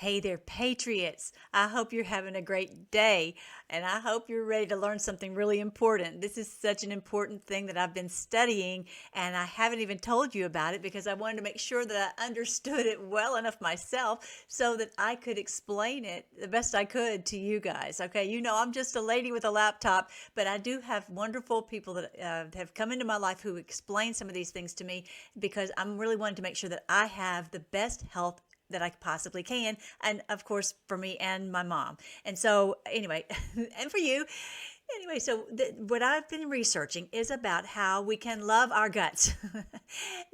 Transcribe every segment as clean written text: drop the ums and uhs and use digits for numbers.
Hey there, Patriots. I hope you're having a great day, and I hope you're ready to learn something really important. This is such an important thing that I've been studying, and I haven't even told you about it because I wanted to make sure that I understood it well enough myself so that I could explain it the best I could to you guys. Okay, I'm just a lady with a laptop, but I do have wonderful people that have come into my life who explain some of these things to me because I'm really wanting to make sure that I have the best health that I possibly can. And of course, for me and my mom. And so, anyway, and for you. Anyway, so what I've been researching is about how we can love our guts.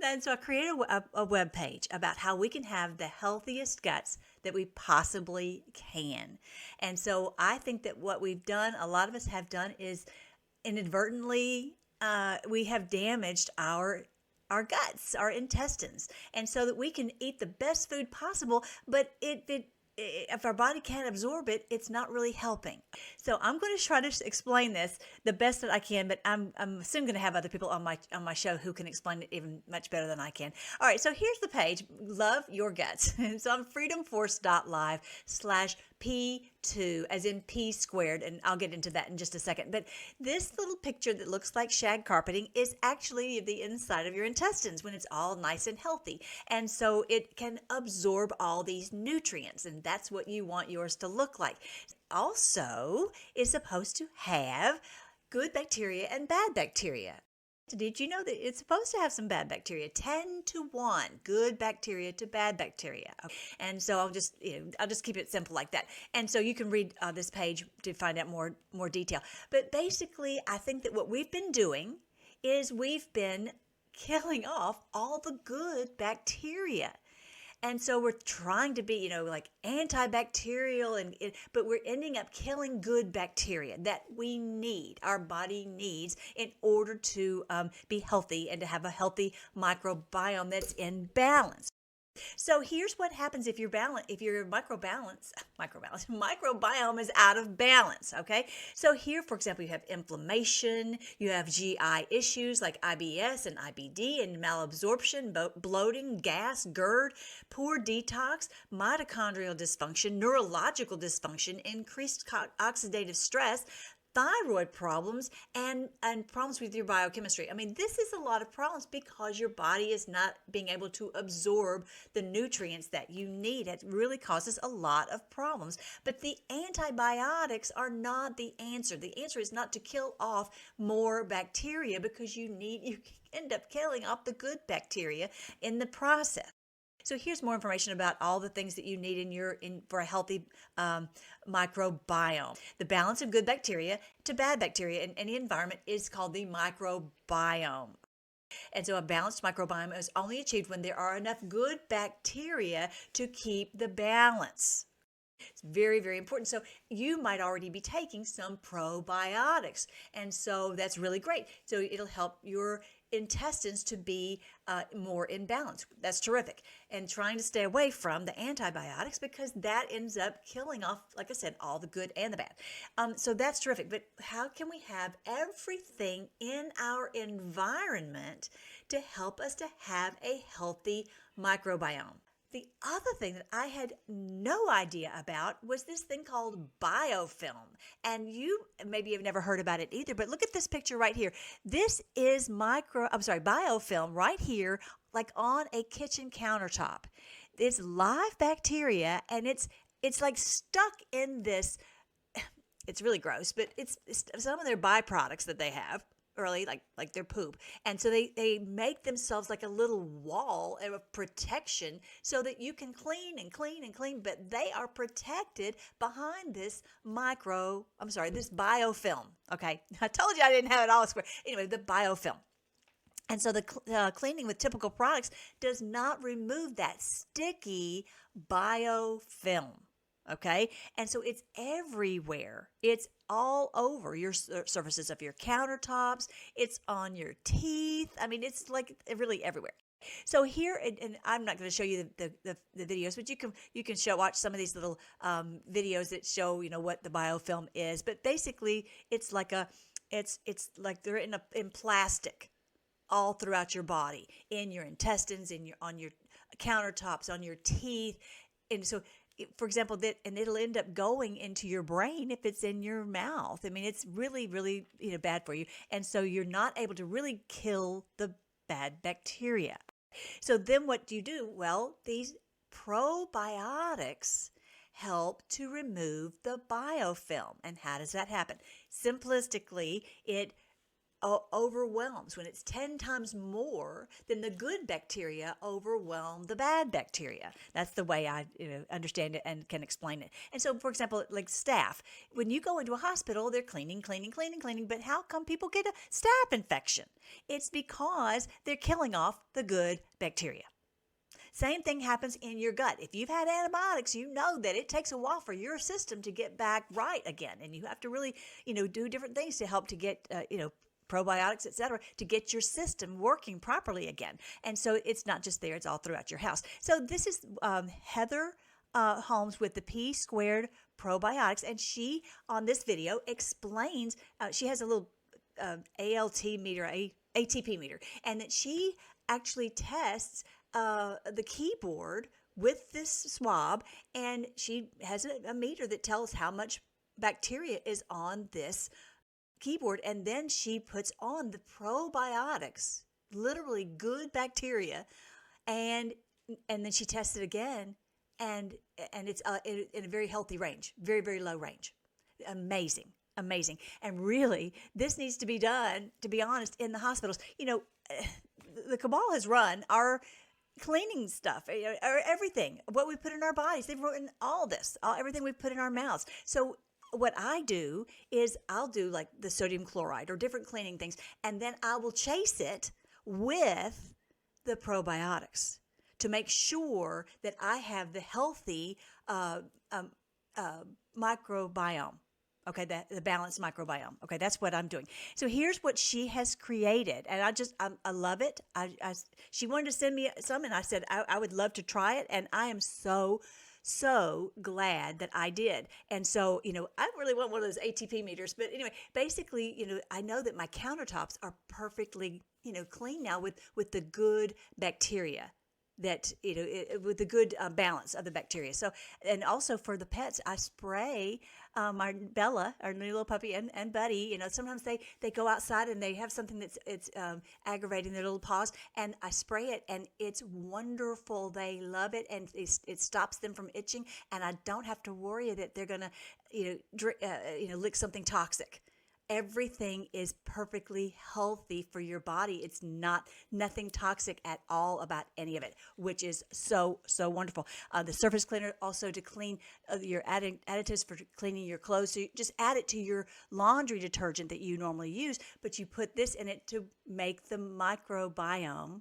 And so I created a web page about how we can have the healthiest guts that we possibly can. And so I think that what we've done, a lot of us have done, is inadvertently we have damaged our guts, our intestines, and so that we can eat the best food possible, but if our body can't absorb it, it's not really helping. So I'm going to try to explain this the best that I can, but I'm soon going to have other people on my show who can explain it even much better than I can. All right, so here's the page, Love Your Guts. So I'm freedomforce.live/P2, as in P squared, and I'll get into that in just a second. But this little picture that looks like shag carpeting is actually the inside of your intestines when it's all nice and healthy. And so it can absorb all these nutrients, and that's what you want yours to look like. Also, is supposed to have good bacteria and bad bacteria. Did you know that it's supposed to have some bad bacteria? 10-1, good bacteria to bad bacteria. And so I'll just keep it simple like that. And so you can read this page to find out more detail. But basically, I think that what we've been doing is we've been killing off all the good bacteria. And so we're trying to be, like antibacterial, but we're ending up killing good bacteria that we need, our body needs, in order to be healthy and to have a healthy microbiome that's in balance. So here's what happens if your microbiome is out of balance. Okay, so here, for example, you have inflammation, you have GI issues like IBS and IBD, and malabsorption, bloating, gas, GERD, poor detox, mitochondrial dysfunction, neurological dysfunction, increased oxidative stress, thyroid problems, and problems with your biochemistry. I mean, this is a lot of problems because your body is not being able to absorb the nutrients that you need. It really causes a lot of problems. But the antibiotics are not the answer. The answer is not to kill off more bacteria because you end up killing off the good bacteria in the process. So here's more information about all the things that you need for a healthy microbiome. The balance of good bacteria to bad bacteria in any environment is called the microbiome. And so a balanced microbiome is only achieved when there are enough good bacteria to keep the balance. It's very, very important. So you might already be taking some probiotics, and so that's really great. So it'll help your intestines to be more in balance. That's terrific. And trying to stay away from the antibiotics because that ends up killing off, like I said, all the good and the bad. So that's terrific. But how can we have everything in our environment to help us to have a healthy microbiome? The other thing that I had no idea about was this thing called biofilm. And you maybe have never heard about it either, but look at this picture right here. This is biofilm right here, like on a kitchen countertop. It's live bacteria, and it's like stuck in this. It's really gross, but it's some of their byproducts that they have early, like their poop. And so they make themselves like a little wall of protection so that you can clean and clean and clean, but they are protected behind this biofilm. Okay, I told you I didn't have it all square. Anyway, the biofilm. And so the cleaning with typical products does not remove that sticky biofilm. Okay, and so it's everywhere. It's all over your surfaces of your countertops. It's on your teeth. I mean, it's like really everywhere. So here, and I'm not going to show you the videos, but you can watch some of these little videos that show what the biofilm is. But basically, it's like they're in plastic all throughout your body, in your intestines, on your countertops, on your teeth. And so for example, that, and it'll end up going into your brain if it's in your mouth. I mean, it's really, really, bad for you. And so you're not able to really kill the bad bacteria. So then what do you do? Well, these probiotics help to remove the biofilm. And how does that happen? Simplistically, it overwhelms. When it's 10 times more, then the good bacteria overwhelm the bad bacteria. That's the way I understand it and can explain it. And so, for example, like staph, when you go into a hospital, they're cleaning, but how come people get a staph infection? It's because they're killing off the good bacteria. Same thing happens in your gut. If you've had antibiotics, you know that it takes a while for your system to get back right again. And you have to really, do different things to help to get, probiotics, etc., to get your system working properly again. And so it's not just there, it's all throughout your house. So this is Heather Holmes with the P Squared Probiotics. And she, on this video, explains, she has a little ALT meter, ATP meter, and that she actually tests the keyboard with this swab, and she has a meter that tells how much bacteria is on this keyboard, and then she puts on the probiotics, literally good bacteria, and then she tests it again, and it's in a very healthy range, very, very low range. Amazing. And really, this needs to be done, to be honest, in the hospitals. The cabal has run our cleaning stuff, or everything, what we put in our bodies. They've written all this, everything we put in our mouths. So what I do is I'll do like the sodium chloride or different cleaning things, and then I will chase it with the probiotics to make sure that I have the healthy microbiome. Okay, the balanced microbiome. Okay, that's what I'm doing. So here's what she has created, and I love it. She wanted to send me some, and I said I would love to try it, and I am so glad that I did. And so, I really want one of those ATP meters. But anyway, basically, I know that my countertops are perfectly, clean now with the good bacteria that, with the good balance of the bacteria. So, and also for the pets, I spray my Bella, our new little puppy, and Buddy. Sometimes they go outside and they have something it's aggravating their little paws, and I spray it, and it's wonderful. They love it, and it stops them from itching, and I don't have to worry that they're gonna, lick something toxic. Everything is perfectly healthy for your body. It's nothing toxic at all about any of it, which is so wonderful. The surface cleaner also to clean your additives for cleaning your clothes. So you just add it to your laundry detergent that you normally use, but you put this in it to make the microbiome.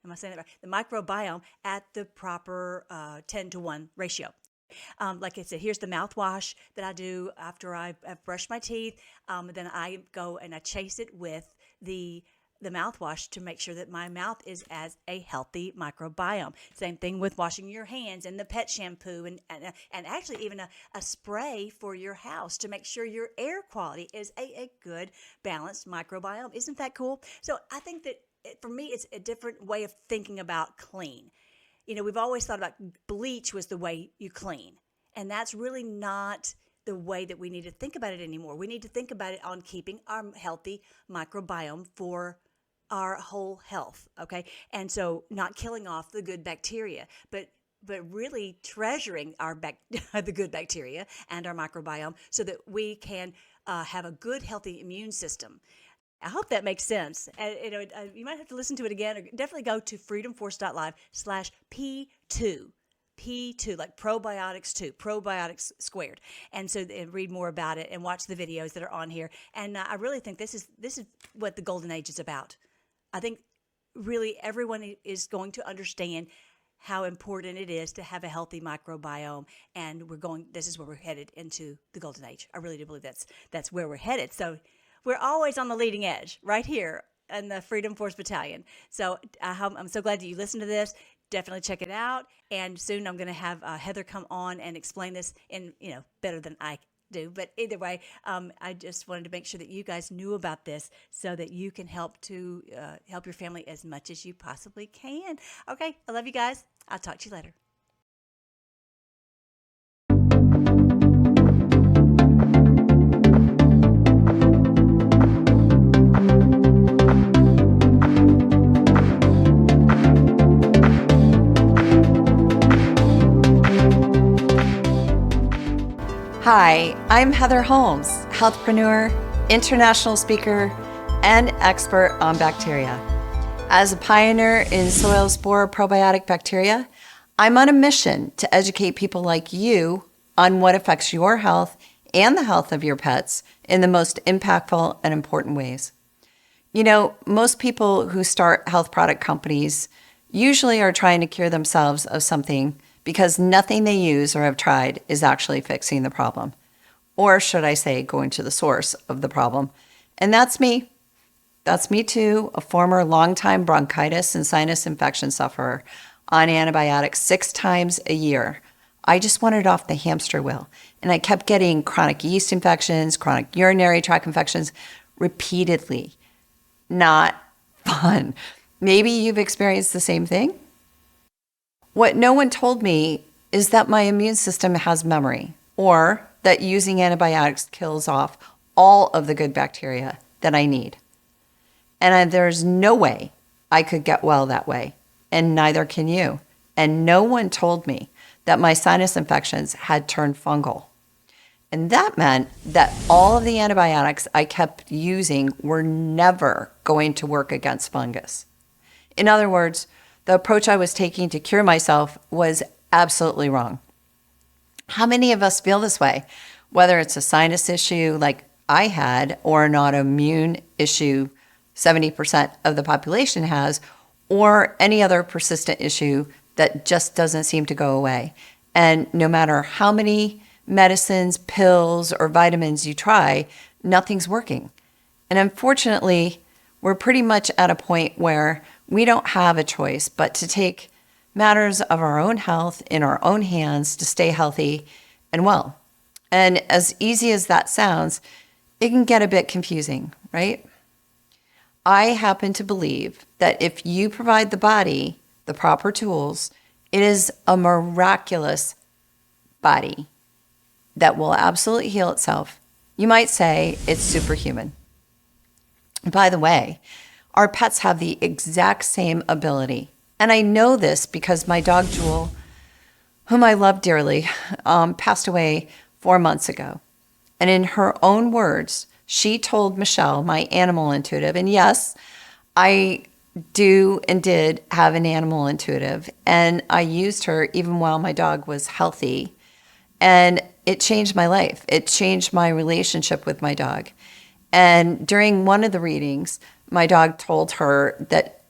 Am I saying that right? The microbiome at the proper 10-to-1 ratio. Like I said, here's the mouthwash that I do after I've brushed my teeth. Then I go and I chase it with the mouthwash to make sure that my mouth is as a healthy microbiome. Same thing with washing your hands and the pet shampoo and actually even a spray for your house to make sure your air quality is a good balanced microbiome. Isn't that cool? So I think that for me, it's a different way of thinking about clean. We've always thought about bleach was the way you clean, and that's really not the way that we need to think about it anymore. We need to think about it on keeping our healthy microbiome for our whole health, okay? And so not killing off the good bacteria, but really treasuring the good bacteria and our microbiome so that we can have a good, healthy immune system. I hope that makes sense. You might have to listen to it again, or definitely go to freedomforce.live/P2. P2, like probiotics 2, probiotics squared. And so and read more about it and watch the videos that are on here. And I really think this is what the golden age is about. I think really everyone is going to understand how important it is to have a healthy microbiome, and this is where we're headed into the golden age. I really do believe that's where we're headed. So we're always on the leading edge right here in the Freedom Force Battalion. So I'm so glad that you listened to this. Definitely check it out. And soon I'm going to have Heather come on and explain this in, better than I do. But either way, I just wanted to make sure that you guys knew about this so that you can help your family as much as you possibly can. Okay. I love you guys. I'll talk to you later. Hi, I'm Heather Holmes, healthpreneur, international speaker, and expert on bacteria. As a pioneer in soil spore probiotic bacteria, I'm on a mission to educate people like you on what affects your health and the health of your pets in the most impactful and important ways. You know, most people who start health product companies usually are trying to cure themselves of something because nothing they use or have tried is actually fixing the problem. Or should I say, going to the source of the problem. And that's me. That's me too, a former longtime bronchitis and sinus infection sufferer on antibiotics 6 times a year. I just wanted off the hamster wheel. And I kept getting chronic yeast infections, chronic urinary tract infections repeatedly. Not fun. Maybe you've experienced the same thing? What no one told me is that my immune system has memory, or that using antibiotics kills off all of the good bacteria that I need. And there's no way I could get well that way, and neither can you. And no one told me that my sinus infections had turned fungal. And that meant that all of the antibiotics I kept using were never going to work against fungus. In other words, the approach I was taking to cure myself was absolutely wrong. How many of us feel this way? Whether it's a sinus issue like I had, or an autoimmune issue 70% of the population has, or any other persistent issue that just doesn't seem to go away. And no matter how many medicines, pills, or vitamins you try, nothing's working. And unfortunately, we're pretty much at a point where we don't have a choice but to take matters of our own health in our own hands to stay healthy and well. And as easy as that sounds, it can get a bit confusing, right? I happen to believe that if you provide the body the proper tools, it is a miraculous body that will absolutely heal itself. You might say it's superhuman. By the way, our pets have the exact same ability. And I know this because my dog Jewel, whom I love dearly, passed away 4 months ago. And in her own words, she told Michelle, my animal intuitive, and yes, I do and did have an animal intuitive, and I used her even while my dog was healthy. And it changed my life. It changed my relationship with my dog. And during one of the readings, my dog told her that,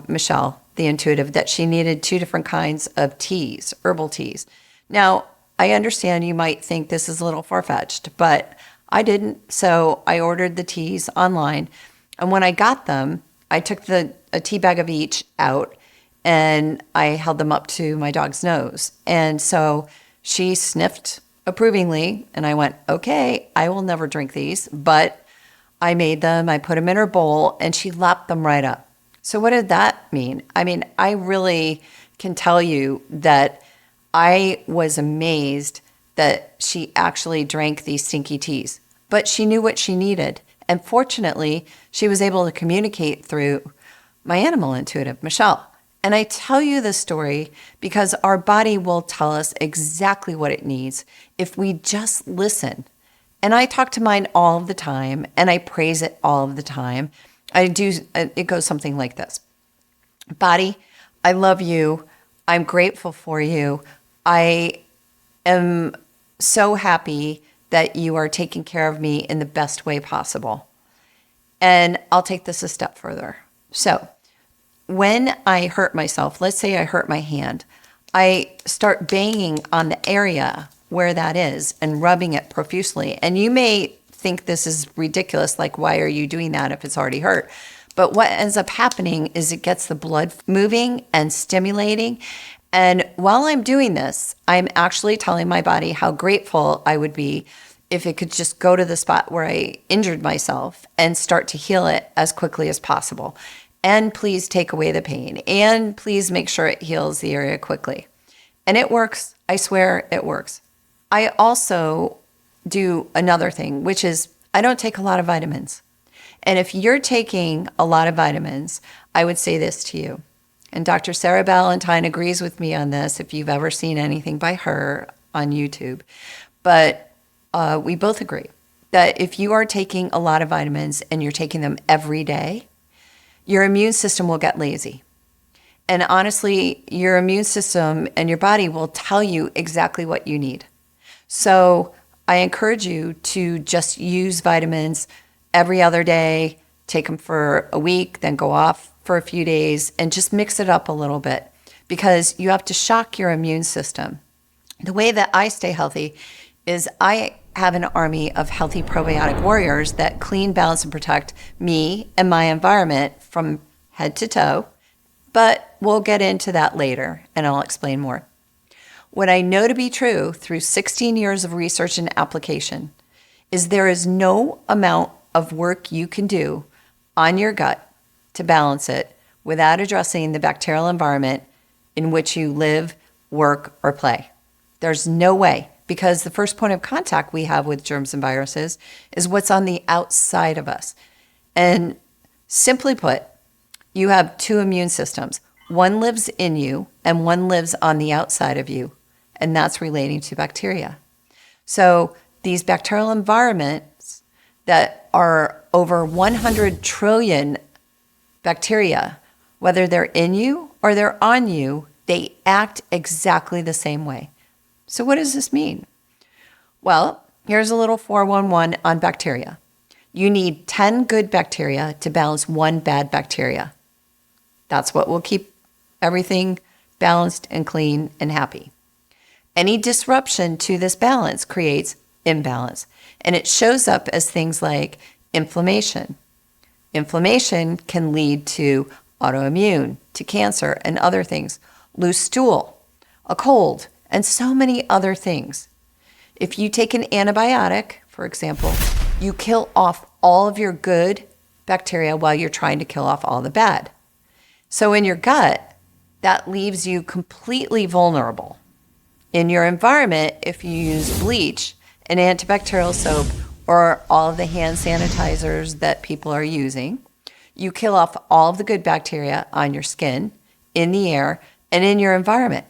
Michelle, the intuitive, that she needed 2 different kinds of teas, herbal teas. Now, I understand you might think this is a little far-fetched, but I didn't. So I ordered the teas online. And when I got them, I took a tea bag of each out and I held them up to my dog's nose. And so she sniffed approvingly, and I went, okay, I will never drink these, but I made them, I put them in her bowl, and she lapped them right up. So what did that mean? I mean, I really can tell you that I was amazed that she actually drank these stinky teas, but she knew what she needed. And fortunately, she was able to communicate through my animal intuitive, Michelle. And I tell you this story because our body will tell us exactly what it needs if we just listen. And I talk to mine all of the time, and I praise it all of the time. It goes something like this. Body, I love you. I'm grateful for you. I am so happy that you are taking care of me in the best way possible. And I'll take this a step further. So when I hurt myself, let's say I hurt my hand, I start banging on the area where that is and rubbing it profusely. And you may think this is ridiculous, like, why are you doing that if it's already hurt? But what ends up happening is it gets the blood moving and stimulating. And while I'm doing this, I'm actually telling my body how grateful I would be if it could just go to the spot where I injured myself and start to heal it as quickly as possible. And please take away the pain. And please make sure it heals the area quickly. And it works. I swear it works. I also do another thing, which is I don't take a lot of vitamins. And if you're taking a lot of vitamins, I would say this to you. And Dr. Sarah Ballantyne agrees with me on this if you've ever seen anything by her on YouTube. But we both agree that if you are taking a lot of vitamins and you're taking them every day, your immune system will get lazy. And honestly, your immune system and your body will tell you exactly what you need. So I encourage you to just use vitamins every other day, take them for a week, then go off for a few days, and just mix it up a little bit because you have to shock your immune system. The way that I stay healthy is I have an army of healthy probiotic warriors that clean, balance, and protect me and my environment from head to toe. But we'll get into that later, and I'll explain more. What I know to be true through 16 years of research and application is there is no amount of work you can do on your gut to balance it without addressing the bacterial environment in which you live, work, or play. There's no way, because the first point of contact we have with germs and viruses is what's on the outside of us. And simply put, you have two immune systems. One lives in you and one lives on the outside of you, and that's relating to bacteria. So these bacterial environments that are over 100 trillion bacteria, whether they're in you or they're on you, they act exactly the same way. So what does this mean? Well, here's a little 411 on bacteria. You need 10 good bacteria to balance one bad bacteria. That's what will keep everything balanced and clean and happy. Any disruption to this balance creates imbalance, and it shows up as things like inflammation. Inflammation can lead to autoimmune, to cancer, and other things, loose stool, a cold, and so many other things. If you take an antibiotic, for example, you kill off all of your good bacteria while you're trying to kill off all the bad. So in your gut, that leaves you completely vulnerable. In your environment, if you use bleach, an antibacterial soap, or all of the hand sanitizers that people are using, you kill off all of the good bacteria on your skin, in the air, and in your environment.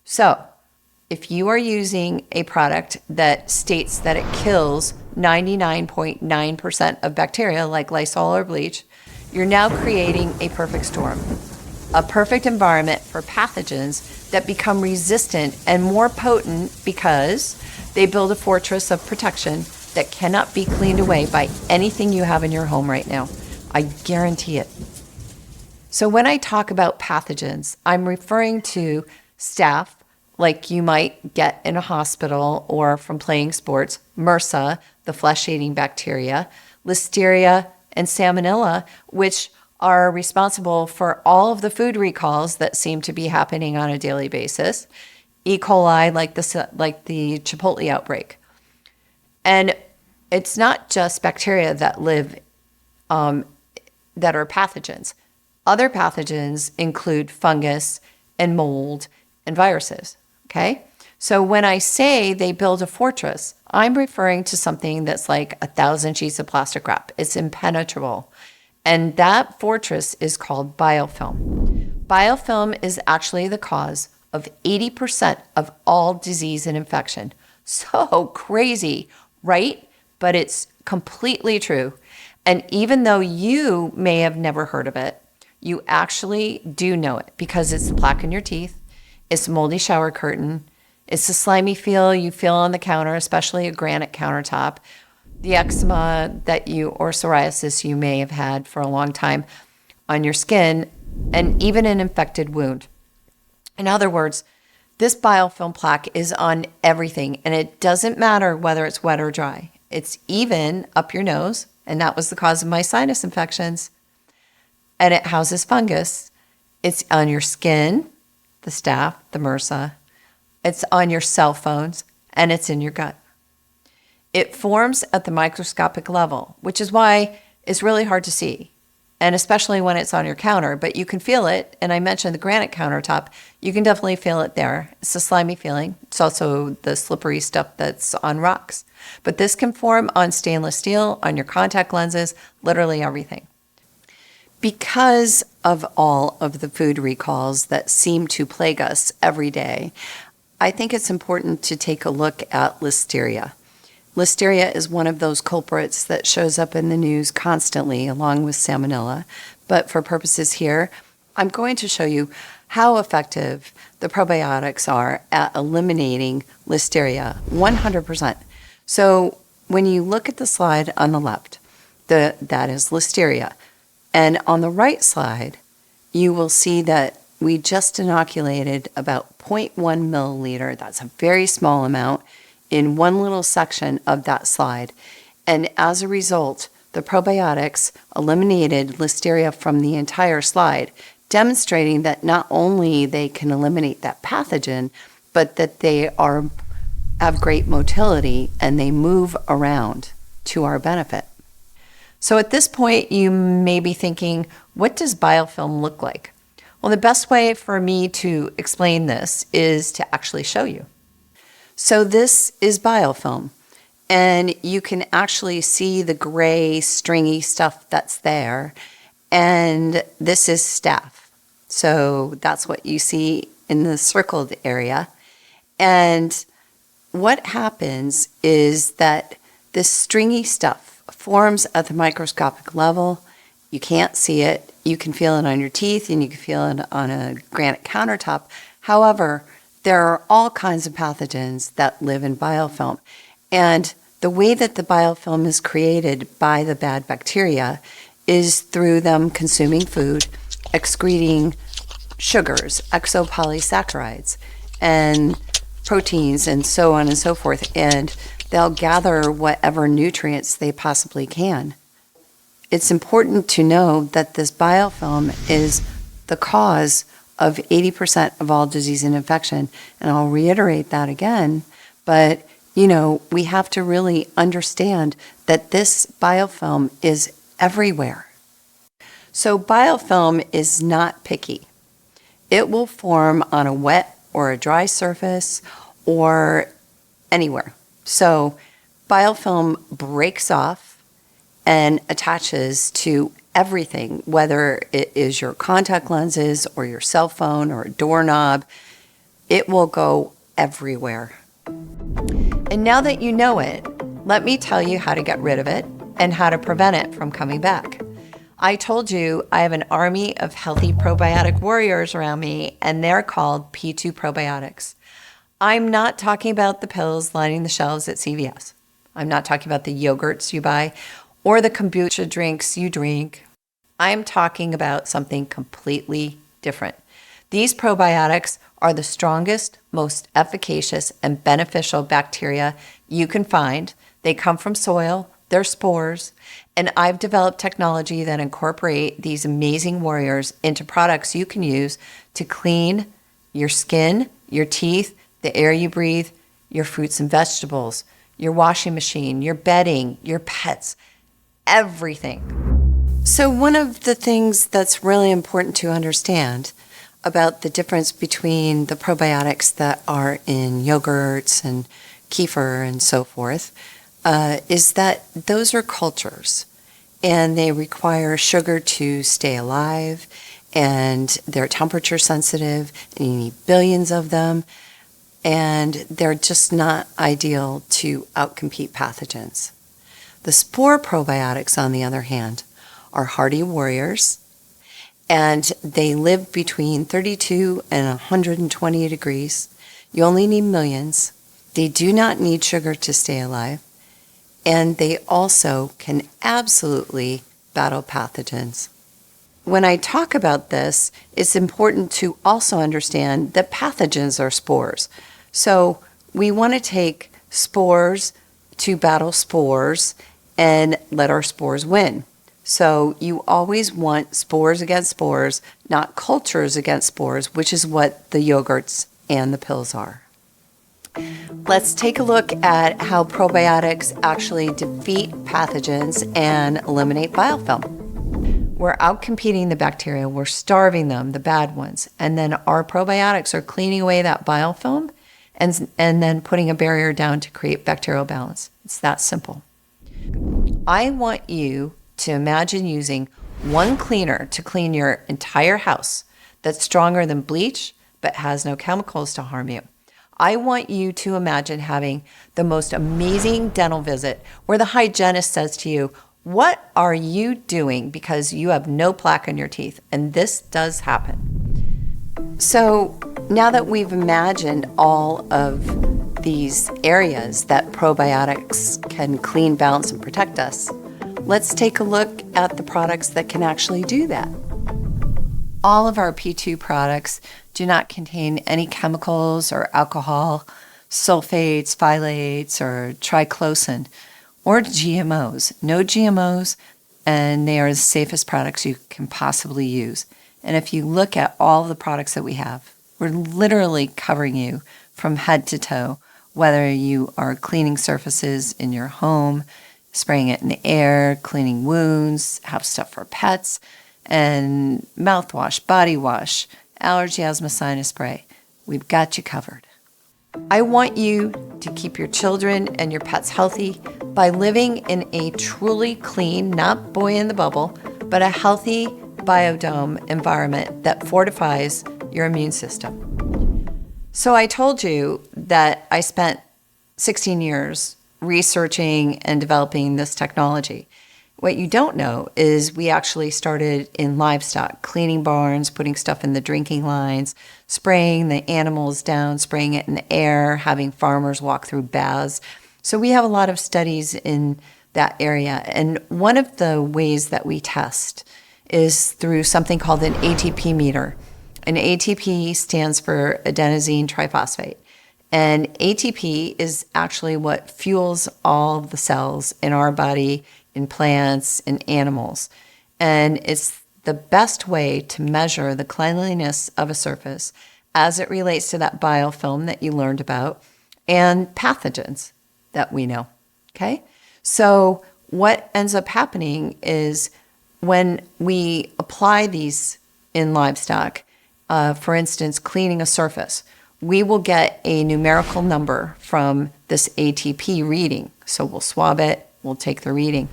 So if you are using a product that states that it kills 99.9% of bacteria, like Lysol or bleach, you're now creating a perfect storm, a perfect environment for pathogens that become resistant and more potent because they build a fortress of protection that cannot be cleaned away by anything you have in your home right now. I guarantee it. So when I talk about pathogens, I'm referring to staph, like you might get in a hospital or from playing sports, MRSA, the flesh-eating bacteria, Listeria, and Salmonella, which are responsible for all of the food recalls that seem to be happening on a daily basis. E. coli, like the Chipotle outbreak. And it's not just bacteria that live, that are pathogens. Other pathogens include fungus and mold and viruses, okay? So when I say they build a fortress, I'm referring to something that's like 1,000 sheets of plastic wrap. It's impenetrable. And that fortress is called biofilm. Biofilm is actually the cause of 80% of all disease and infection. So crazy, right? But it's completely true. And even though you may have never heard of it, you actually do know it because it's the plaque in your teeth, it's the moldy shower curtain, it's the slimy feel you feel on the counter, especially a granite countertop, the eczema or psoriasis you may have had for a long time on your skin, and even an infected wound. In other words, this biofilm plaque is on everything, and it doesn't matter whether it's wet or dry. It's even up your nose, and that was the cause of my sinus infections. And it houses fungus. It's on your skin, the staph, the MRSA. It's on your cell phones, and it's in your gut. It forms at the microscopic level, which is why it's really hard to see, and especially when it's on your counter, but you can feel it. And I mentioned the granite countertop. You can definitely feel it there. It's a slimy feeling. It's also the slippery stuff that's on rocks. But this can form on stainless steel, on your contact lenses, literally everything. Because of all of the food recalls that seem to plague us every day, I think it's important to take a look at Listeria. Listeria is one of those culprits that shows up in the news constantly, along with salmonella. But for purposes here, I'm going to show you how effective the probiotics are at eliminating Listeria 100%. So when you look at the slide on the left, that is Listeria. And on the right side, you will see that we just inoculated about 0.1 milliliter. That's a very small amount in one little section of that slide. And as a result, the probiotics eliminated Listeria from the entire slide, demonstrating that not only they can eliminate that pathogen, but that they have great motility and they move around to our benefit. So at this point, you may be thinking, what does biofilm look like? Well, the best way for me to explain this is to actually show you. So this is biofilm, and you can actually see the gray stringy stuff that's there, and this is staph. So that's what you see in the circled area. And what happens is that this stringy stuff forms at the microscopic level. You can't see it. You can feel it on your teeth, and you can feel it on a granite countertop. However, there are all kinds of pathogens that live in biofilm. And the way that the biofilm is created by the bad bacteria is through them consuming food, excreting sugars, exopolysaccharides, and proteins, and so on and so forth. And they'll gather whatever nutrients they possibly can. It's important to know that this biofilm is the cause of 80% of all disease and infection. And I'll reiterate that again, but we have to really understand that this biofilm is everywhere. So biofilm is not picky. It will form on a wet or a dry surface or anywhere. So biofilm breaks off and attaches to everything, whether it is your contact lenses or your cell phone or a doorknob. It will go everywhere. And now that you know it, let me tell you how to get rid of it and how to prevent it from coming back. I told you I have an army of healthy probiotic warriors around me, and they're called P2 probiotics. I'm not talking about the pills lining the shelves at CVS. I'm not talking about the yogurts you buy or the kombucha drinks you drink. I'm talking about something completely different. These probiotics are the strongest, most efficacious, and beneficial bacteria you can find. They come from soil, they're spores, and I've developed technology that incorporate these amazing warriors into products you can use to clean your skin, your teeth, the air you breathe, your fruits and vegetables, your washing machine, your bedding, your pets, everything. So one of the things that's really important to understand about the difference between the probiotics that are in yogurts and kefir and so forth is that those are cultures, and they require sugar to stay alive, and they're temperature sensitive, and you need billions of them, and they're just not ideal to outcompete pathogens. The spore probiotics, on the other hand, are hardy warriors, and they live between 32 and 120 degrees. You only need millions. They do not need sugar to stay alive, and they also can absolutely battle pathogens. When I talk about this, it's important to also understand that pathogens are spores. So we want to take spores to battle spores and let our spores win. So you always want spores against spores, not cultures against spores, which is what the yogurts and the pills are. Let's take a look at how probiotics actually defeat pathogens and eliminate biofilm. We're outcompeting the bacteria, we're starving them, the bad ones, and then our probiotics are cleaning away that biofilm and then putting a barrier down to create bacterial balance. It's that simple. I want you to imagine using one cleaner to clean your entire house that's stronger than bleach but has no chemicals to harm you. I want you to imagine having the most amazing dental visit where the hygienist says to you, what are you doing because you have no plaque in your teeth? And this does happen. So now that we've imagined all of these areas that probiotics can clean, balance, and protect us, let's take a look at the products that can actually do that. All of our P2 products do not contain any chemicals or alcohol, sulfates, phthalates, or triclosan, or GMOs. No GMOs, and they are the safest products you can possibly use. And if you look at all the products that we have, we're literally covering you from head to toe, whether you are cleaning surfaces in your home, spraying it in the air, cleaning wounds, have stuff for pets, and mouthwash, body wash, allergy, asthma, sinus spray. We've got you covered. I want you to keep your children and your pets healthy by living in a truly clean, not boy in the bubble, but a healthy biodome environment that fortifies your immune system. So I told you that I spent 16 years researching and developing this technology. What you don't know is we actually started in livestock, cleaning barns, putting stuff in the drinking lines, spraying the animals down, spraying it in the air, having farmers walk through baths. So we have a lot of studies in that area. And one of the ways that we test is through something called an ATP meter. An ATP stands for adenosine triphosphate. And ATP is actually what fuels all of the cells in our body, in plants, in animals. And it's the best way to measure the cleanliness of a surface as it relates to that biofilm that you learned about and pathogens that we know. Okay? So what ends up happening is when we apply these in livestock, for instance, cleaning a surface, we will get a numerical number from this ATP reading. So we'll swab it, we'll take the reading.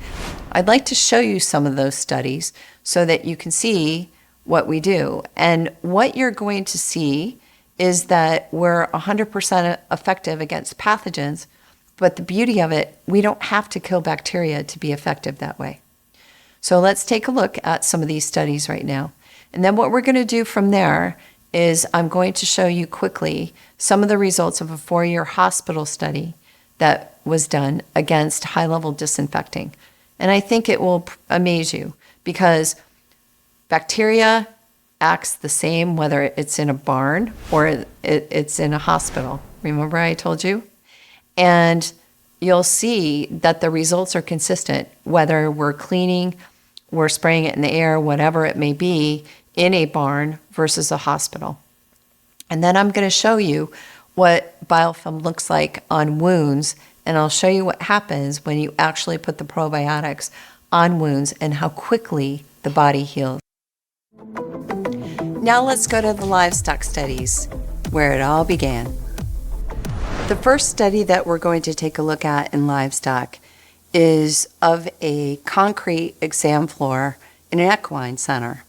I'd like to show you some of those studies so that you can see what we do. And what you're going to see is that we're 100% effective against pathogens, but the beauty of it, we don't have to kill bacteria to be effective that way. So let's take a look at some of these studies right now. And then what we're going to do from there is I'm going to show you quickly some of the results of a 4-year hospital study that was done against high-level disinfecting. And I think it will amaze you because bacteria acts the same whether it's in a barn or it's in a hospital. Remember I told you? And you'll see that the results are consistent whether we're cleaning, we're spraying it in the air, whatever it may be, in a barn versus a hospital. And then I'm going to show you what biofilm looks like on wounds, and I'll show you what happens when you actually put the probiotics on wounds and how quickly the body heals. Now let's go to the livestock studies, where it all began. The first study that we're going to take a look at in livestock is of a concrete exam floor in an equine center.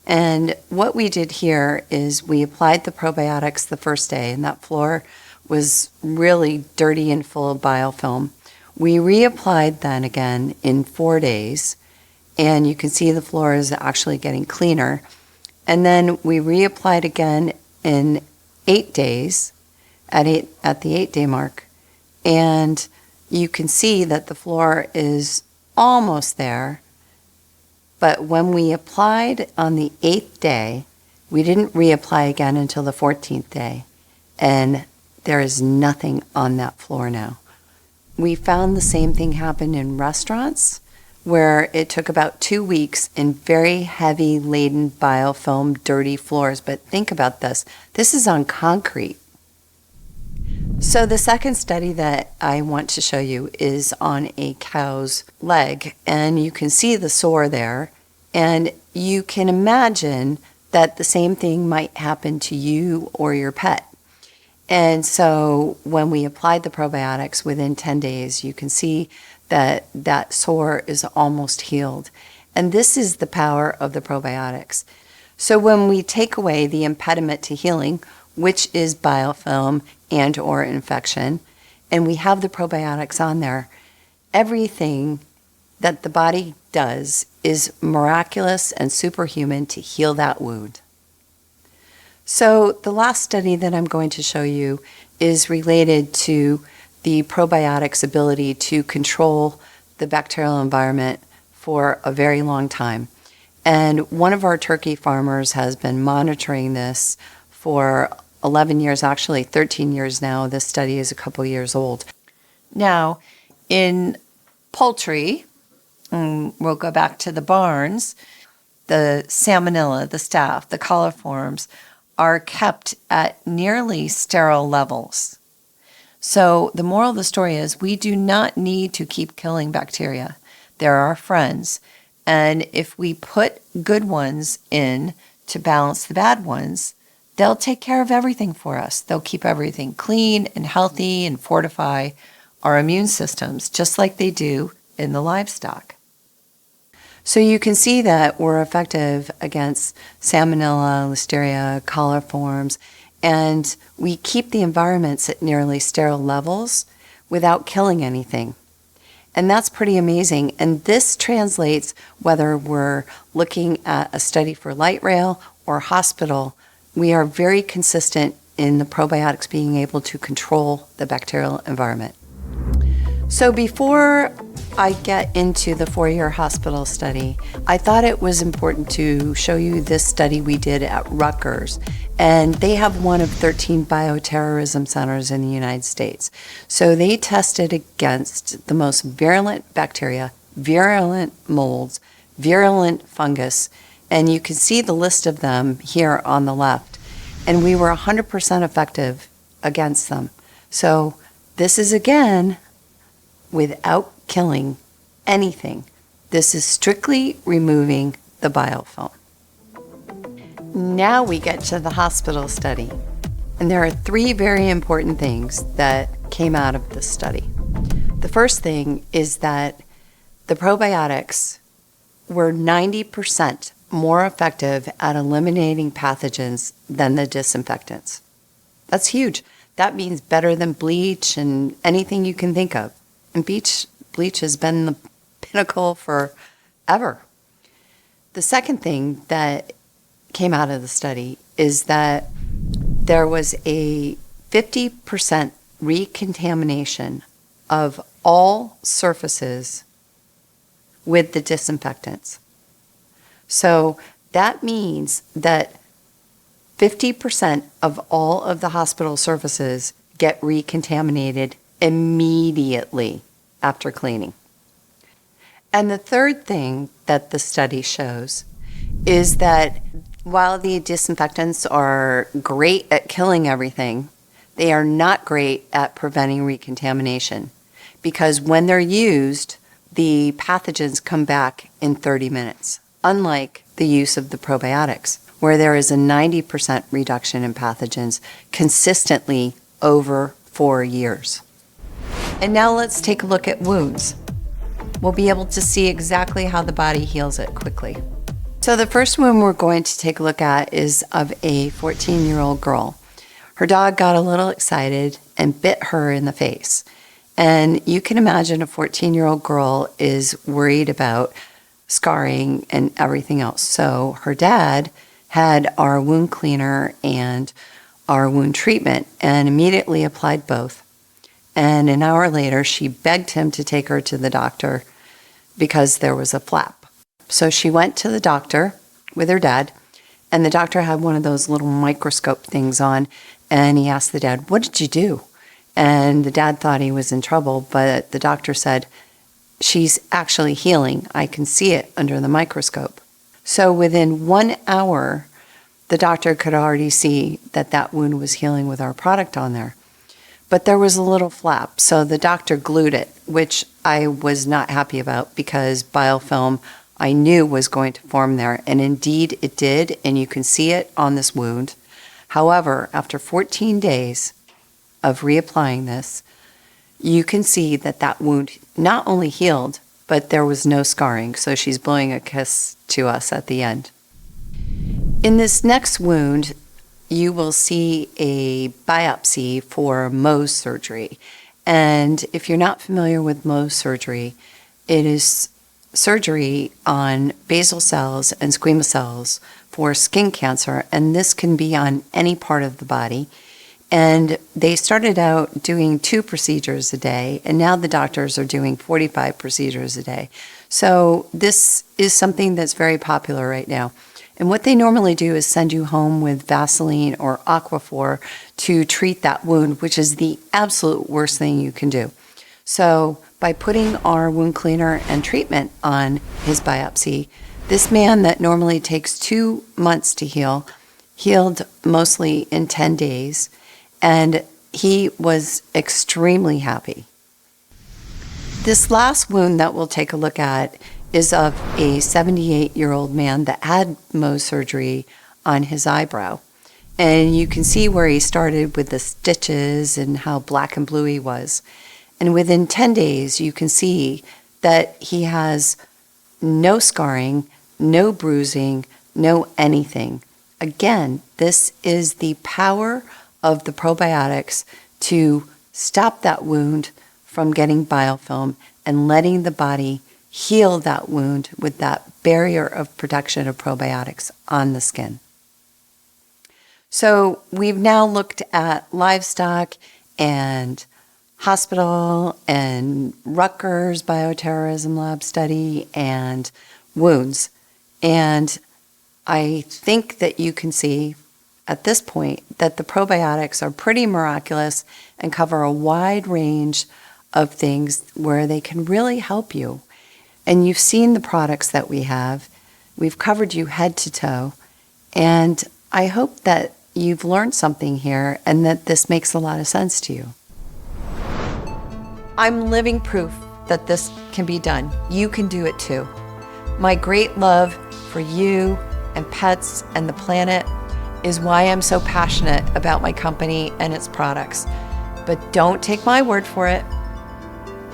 And what we did here is we applied the probiotics the first day, and that floor was really dirty and full of biofilm. We reapplied then again in 4 days, and you can see the floor is actually getting cleaner. And then we reapplied again in 8 days at the 8-day mark, and you can see that the floor is almost there. But when we applied on the 8th day, we didn't reapply again until the 14th day. And there is nothing on that floor now. We found the same thing happen in restaurants where it took about 2 weeks in very heavy laden biofilm, dirty floors. But think about this. This is on concrete. So the second study that I want to show you is on a cow's leg, and you can see the sore there, and you can imagine that the same thing might happen to you or your pet. And so when we applied the probiotics within 10 days, you can see that that sore is almost healed. And this is the power of the probiotics. So when we take away the impediment to healing, which is biofilm and or infection, and we have the probiotics on there, everything that the body does is miraculous and superhuman to heal that wound. So the last study that I'm going to show you is related to the probiotics' ability to control the bacterial environment for a very long time. And one of our turkey farmers has been monitoring this for 11 years, actually 13 years now. This study is a couple years old. Now, in poultry, we'll go back to the barns, the salmonella, the staph, the coliforms are kept at nearly sterile levels. So the moral of the story is we do not need to keep killing bacteria. They're our friends. And if we put good ones in to balance the bad ones, they'll take care of everything for us. They'll keep everything clean and healthy and fortify our immune systems, just like they do in the livestock. So you can see that we're effective against salmonella, listeria, coliforms, and we keep the environments at nearly sterile levels without killing anything. And that's pretty amazing. And this translates whether we're looking at a study for light rail or hospital. We are very consistent in the probiotics being able to control the bacterial environment. So before I get into the 4-year hospital study, I thought it was important to show you this study we did at Rutgers. And they have one of 13 bioterrorism centers in the United States. So they tested against the most virulent bacteria, virulent molds, virulent fungus, and you can see the list of them here on the left. And we were 100% effective against them. So this is, again, without killing anything. This is strictly removing the biofilm. Now we get to the hospital study. And there are 3 very important things that came out of this study. The first thing is that the probiotics were 90% more effective at eliminating pathogens than the disinfectants. That's huge. That means better than bleach and anything you can think of. And bleach has been the pinnacle forever. The second thing that came out of the study is that there was a 50% recontamination of all surfaces with the disinfectants. So that means that 50% of all of the hospital surfaces get recontaminated immediately after cleaning. And the third thing that the study shows is that while the disinfectants are great at killing everything, they are not great at preventing recontamination, because when they're used, the pathogens come back in 30 minutes, unlike the use of the probiotics, where there is a 90% reduction in pathogens consistently over 4 years. And now let's take a look at wounds. We'll be able to see exactly how the body heals it quickly. So the first wound we're going to take a look at is of a 14-year-old girl. Her dog got a little excited and bit her in the face. And you can imagine a 14-year-old girl is worried about scarring and everything else. So her dad had our wound cleaner and our wound treatment and immediately applied both. And an hour later, she begged him to take her to the doctor because there was a flap. So she went to the doctor with her dad, and the doctor had one of those little microscope things on, and he asked the dad, "What did you do?" And the dad thought he was in trouble, but the doctor said, "She's actually healing. I can see it under the microscope." So within 1 hour, the doctor could already see that that wound was healing with our product on there. But there was a little flap, so the doctor glued it, which I was not happy about because biofilm I knew was going to form there, and indeed it did, and you can see it on this wound. However, after 14 days of reapplying this, you can see that that wound not only healed, but there was no scarring, so she's blowing a kiss to us at the end. In this next wound, you will see a biopsy for Mohs surgery. And if you're not familiar with Mohs surgery, it is surgery on basal cells and squamous cells for skin cancer, and this can be on any part of the body. And they started out doing 2 procedures a day, and now the doctors are doing 45 procedures a day. So this is something that's very popular right now. And what they normally do is send you home with Vaseline or Aquaphor to treat that wound, which is the absolute worst thing you can do. So by putting our wound cleaner and treatment on his biopsy, this man that normally takes 2 months to heal, healed mostly in 10 days, and he was extremely happy. This last wound that we'll take a look at is of a 78-year-old man that had Mohs surgery on his eyebrow. And you can see where he started with the stitches and how black and blue he was. And within 10 days, you can see that he has no scarring, no bruising, no anything. Again, this is the power of the probiotics to stop that wound from getting biofilm and letting the body heal that wound with that barrier of protection of probiotics on the skin. So we've now looked at livestock and hospital and Rutgers bioterrorism lab study and wounds. And I think that you can see at this point that the probiotics are pretty miraculous and cover a wide range of things where they can really help you. And you've seen the products that we have. We've covered you head to toe. And I hope that you've learned something here and that this makes a lot of sense to you. I'm living proof that this can be done. You can do it too. My great love for you and pets and the planet is why I'm so passionate about my company and its products. But don't take my word for it.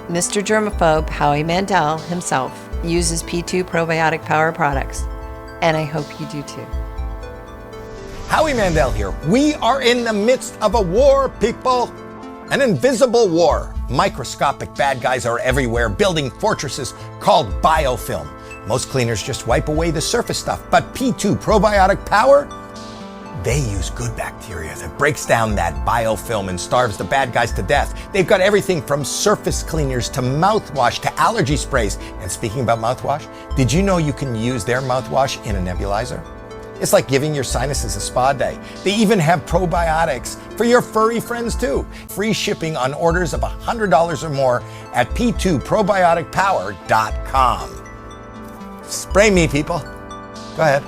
Mr. Germaphobe Howie Mandel himself uses P2 Probiotic Power products, and I hope you do too. Howie Mandel here. We are in the midst of a war, people. An invisible war. Microscopic bad guys are everywhere, building fortresses called biofilm. Most cleaners just wipe away the surface stuff, but P2 Probiotic Power, they use good bacteria that breaks down that biofilm and starves the bad guys to death. They've got everything from surface cleaners to mouthwash to allergy sprays. And speaking about mouthwash, did you know you can use their mouthwash in a nebulizer? It's like giving your sinuses a spa day. They even have probiotics for your furry friends too. Free shipping on orders of $100 or more at p2probioticpower.com. Spray me, people. Go ahead.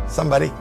Somebody.